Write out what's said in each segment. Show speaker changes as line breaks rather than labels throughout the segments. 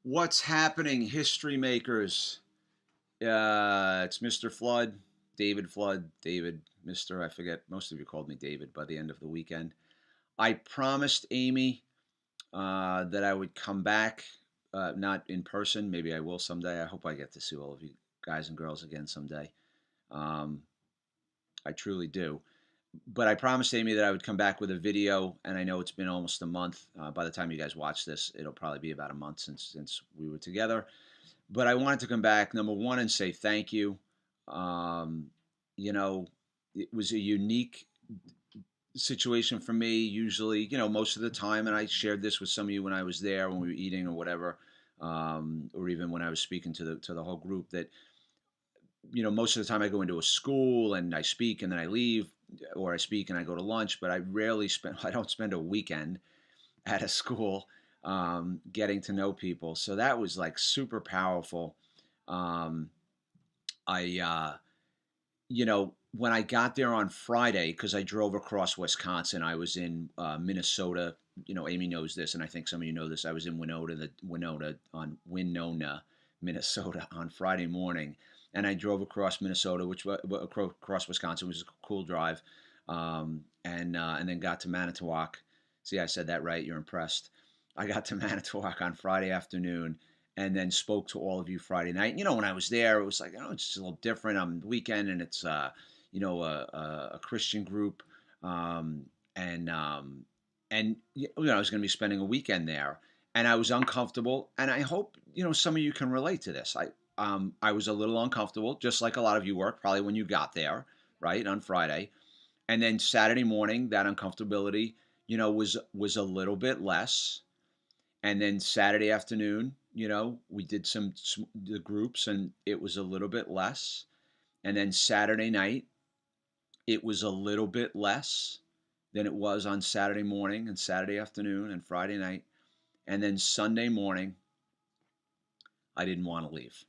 What's happening, history makers? It's Mr. Flood, David Flood, David, Mr. I forget. Most of you called me David by the end of the weekend. I promised Amy that I would come back, not in person. Maybe I will someday. I hope I get to see all of you guys and girls again someday. Um, I truly do. But I promised Amy that I would come back with a video, and I know it's been almost a month. By the time you guys watch this, it'll probably be about a month since we were together. But I wanted to come back, number one, and say thank you. Um, you know, it was a unique situation for me. Usually, most of the time, and I shared this with some of you when I was there, when we were eating or whatever, or even when I was speaking to the whole group. That most of the time I go into a school and I speak and then I leave, or I speak and I go to lunch. But I rarely spend. I don't spend a weekend at a school getting to know people. So that was like super powerful. Um, I, when I got there on Friday, because I drove across Wisconsin, I was in Minnesota. Amy knows this, and I think some of you know this. I was in Winona, Minnesota, on Friday morning, and I drove across Minnesota, across Wisconsin, which was a cool drive, and then got to Manitowoc. See, I said that right. You're impressed. I got to Manitowoc on Friday afternoon, and then spoke to all of you Friday night. When I was there, it was like, it's just a little different. I'm the weekend, and it's a Christian group, um, and I was going to be spending a weekend there, and I was uncomfortable. And I hope some of you can relate to this. I was a little uncomfortable, just like a lot of you were, probably when you got there, right, on Friday, and then Saturday morning, that uncomfortability, was a little bit less. And then Saturday afternoon, we did some the groups, and it was a little bit less. And then Saturday night, it was a little bit less than it was on Saturday morning and Saturday afternoon and Friday night. And then Sunday morning, I didn't want to leave,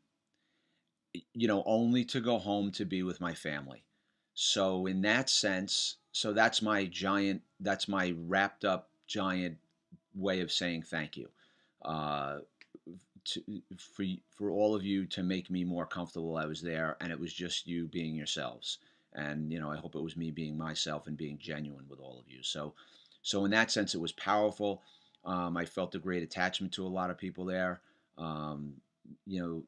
only to go home to be with my family. So in that sense, that's my wrapped up giant way of saying thank you. Uh, to, for all of you to make me more comfortable. I was there, and it was just you being yourselves. And I hope it was me being myself and being genuine with all of you. So in that sense, it was powerful. I felt a great attachment to a lot of people there. Um, you know,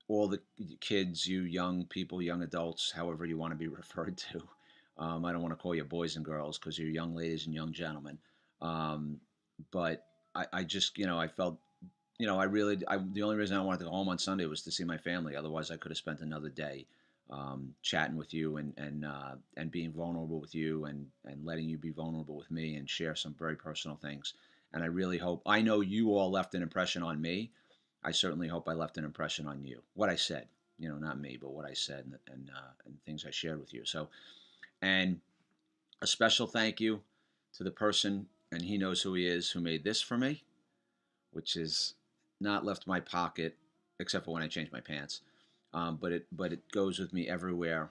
all the kids, you young people, young adults, however you want to be referred to. I don't want to call you boys and girls because you're young ladies and young gentlemen. Um, but I just, I felt the only reason I wanted to go home on Sunday was to see my family. Otherwise, I could have spent another day chatting with you and being vulnerable with you and letting you be vulnerable with me and share some very personal things. And I really hope I know you all left an impression on me. I certainly hope I left an impression on you. What I said, not me, but what I said and things I shared with you. So, and a special thank you to the person, and he knows who he is, who made this for me, which is not left my pocket except for when I change my pants. But it goes with me everywhere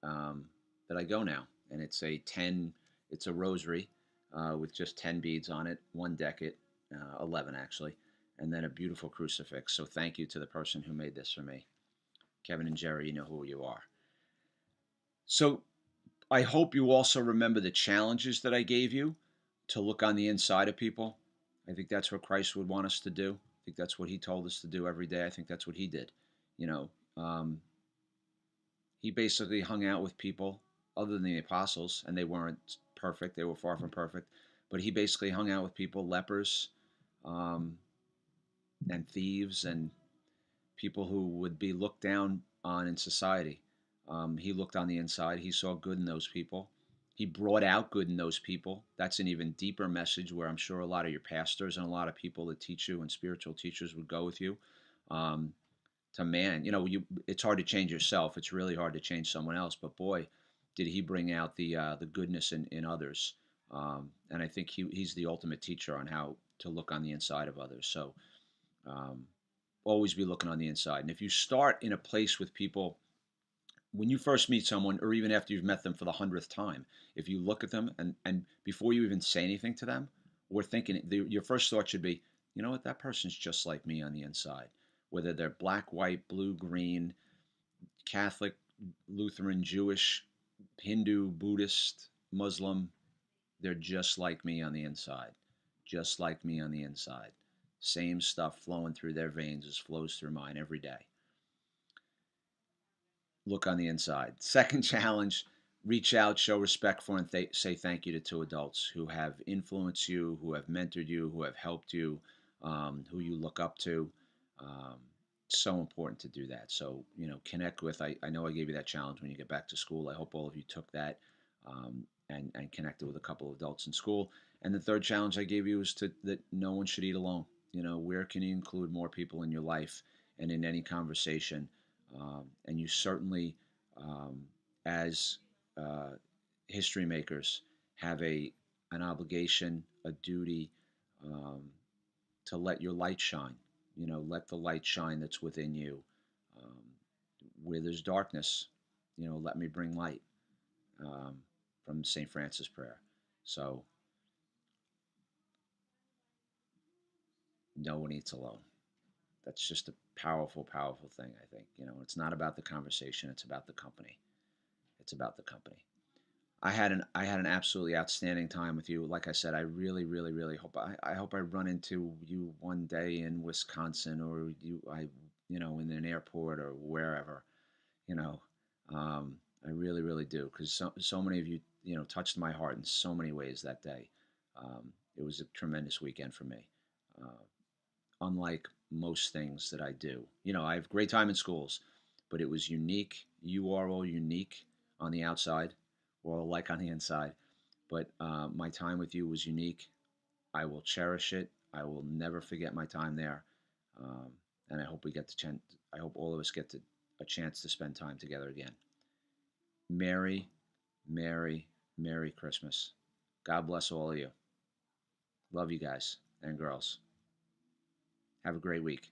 um, that I go now, and it's a rosary with just 10 beads on it, one decade, 11 actually, and then a beautiful crucifix. So thank you to the person who made this for me, Kevin and Jerry. You know who you are. So I hope you also remember the challenges that I gave you to look on the inside of people. I think that's what Christ would want us to do. I think that's what he told us to do every day. I think that's what he did. You know, um, he basically hung out with people other than the apostles, and they weren't perfect. They were far from perfect. But he basically hung out with people, lepers, um, and thieves, and people who would be looked down on in society. He looked on the inside. He saw good in those people. He brought out good in those people. That's an even deeper message where I'm sure a lot of your pastors and a lot of people that teach you and spiritual teachers would go with you. Um, to man, it's hard to change yourself. It's really hard to change someone else. But boy, did he bring out the goodness in others. And I think he's the ultimate teacher on how to look on the inside of others. So um, always be looking on the inside. And if you start in a place with people, when you first meet someone, or even after you've met them for the 100th time, if you look at them and before you even say anything to them, we're thinking your first thought should be, you know what, that person's just like me on the inside. Whether they're black, white, blue, green, Catholic, Lutheran, Jewish, Hindu, Buddhist, Muslim, they're just like me on the inside. Just like me on the inside. Same stuff flowing through their veins as flows through mine every day. Look on the inside. Second challenge, reach out, show respect for, and say thank you to two adults who have influenced you, who have mentored you, who have helped you, who you look up to. Um, so important to do that. So, connect with. I know I gave you that challenge when you get back to school. I hope all of you took that, and connected with a couple of adults in school. And the third challenge I gave you is that no one should eat alone. Where can you include more people in your life and in any conversation? And you certainly, um, as uh, history makers, have an obligation, a duty, um, to let your light shine. Let the light shine that's within you. Um, where there's darkness, let me bring light, um, from St. Francis prayer. So no one eats alone. That's just a powerful, powerful thing. I think it's not about the conversation; it's about the company. It's about the company. I had an absolutely outstanding time with you. Like I said, I really, really, really hope I hope I run into you one day in Wisconsin, or in an airport or wherever. You know, I really, really do, because so many of you touched my heart in so many ways that day. It was a tremendous weekend for me. Uh, Unlike most things that I do. I have great time in schools, but it was unique. You are all unique on the outside. We're all alike on the inside. But my time with you was unique. I will cherish it. I will never forget my time there. Um, and I hope we get the chance. I hope all of us get a chance to spend time together again. Merry, Merry, Merry Christmas. God bless all of you. Love you guys and girls. Have a great week.